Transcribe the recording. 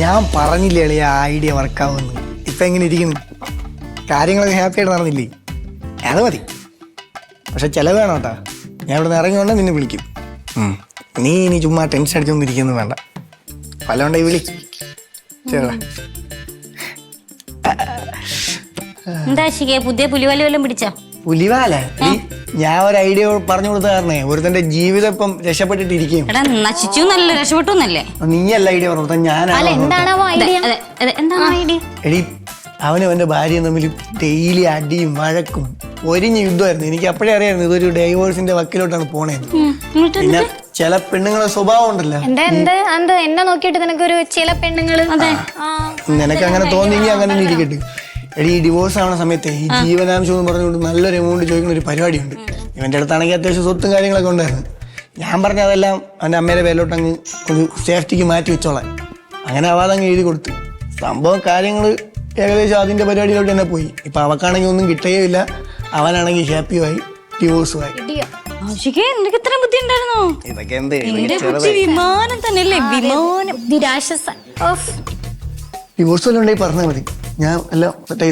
ഞാൻ പറഞ്ഞില്ലേ അളിയ ആ ഐഡിയ വർക്കാവുന്നു. ഇപ്പൊ എങ്ങനെ ഇരിക്കുന്നു? കാര്യങ്ങളൊക്കെ ഹാപ്പി ആയിട്ട് നടന്നില്ലേ? അത് മതി. പക്ഷെ ചെലവ് വേണം കേട്ടാ. ഞാൻ ഇവിടെ നിന്ന് ഇറങ്ങിയോണ്ട് നിന്നെ വിളിക്കും. നീ ഇനി ചുമ്മാ ടെൻഷൻ അടിച്ചോണ്ടിരിക്കുന്നു വേണ്ട. വല്ലോണ്ടേ വിളി. ചേട്ടാ എന്താ ശിഖേ, പുതിയ പുലിവാലി വല്ലതും പിടിച്ചോ? പുലിവാല? ഞാൻ ഒരു ഐഡിയ പറഞ്ഞു കൊടുത്ത കാരണേ ഒരുത്തന്റെ ജീവിതം ഇപ്പം രക്ഷപ്പെട്ടിട്ടിരിക്കും. എടാ നശിച്ചു നല്ല രക്ഷപ്പെട്ടു എന്നല്ലേ? നീയല്ല ഐഡിയ പറഞ്ഞു, ഞാനാണ്. എന്താണ് ഐഡിയ? എടി അവനും അവന്റെ ഭാര്യയും തമ്മിൽ ഡെയിലി അടിയും വഴക്കും ഒരിഞ്ഞ യുദ്ധമായിരുന്നു. എനിക്ക് അപ്പോഴേ അറിയായിരുന്നു ഇതൊരു ഡൈവോഴ്സിന്റെ വക്കിലോട്ടാണ് പോണേന്ന്. പിന്നെ ചില പെണ്ണുങ്ങളെ സ്വഭാവം ഉണ്ടല്ലോ. എന്നെ നോക്കിയിട്ട് നിനക്കൊരു ചില പെണ്ണുങ്ങള് നിനക്ക് അങ്ങനെ തോന്നിയെങ്കിൽ അങ്ങനെ ഇരിക്കട്ടെ. എടി ഈ ഡിവോഴ്സ് ആവുന്ന സമയത്ത് ഈ ജീവനാംശം എന്ന് പറഞ്ഞുകൊണ്ട് നല്ലൊരു എമൗണ്ട് ചോദിക്കുന്ന ഒരു പരിപാടിയുണ്ട്. ഇവന്റെ അടുത്താണെങ്കിൽ അത്യാവശ്യം സ്വത്തും കാര്യങ്ങളൊക്കെ ഉണ്ടായിരുന്നു. ഞാൻ പറഞ്ഞ അതെല്ലാം അവൻ്റെ അമ്മയുടെ പേരിലോട്ട് അങ്ങ് ഒരു സേഫ്റ്റിക്ക് മാറ്റി വെച്ചോളാം. അങ്ങനെ ആവാതെ അങ്ങ് എഴുതി കൊടുത്തു. സംഭവം കാര്യങ്ങൾ ഏകദേശം അതിന്റെ പരിപാടിയിലോട്ട് തന്നെ പോയി. ഇപ്പൊ അവക്കാണെങ്കിൽ ഒന്നും കിട്ടുകയില്ല, അവനാണെങ്കിൽ ഹാപ്പിയുമായി ഡിവോഴ്സുമായി. നിനക്ക് ഇത്ര ബുദ്ധി ഉണ്ടായിരുന്നോ? ഇതൊക്കെ എന്ത് വിമാനം തന്നെയല്ലേ? വിമാനം നിരാശ ഡിവോഴ്സ് വല്ലതും ഉണ്ടെങ്കിൽ പറഞ്ഞാൽ മതി. ഞാൻ എല്ലാം സെറ്റായി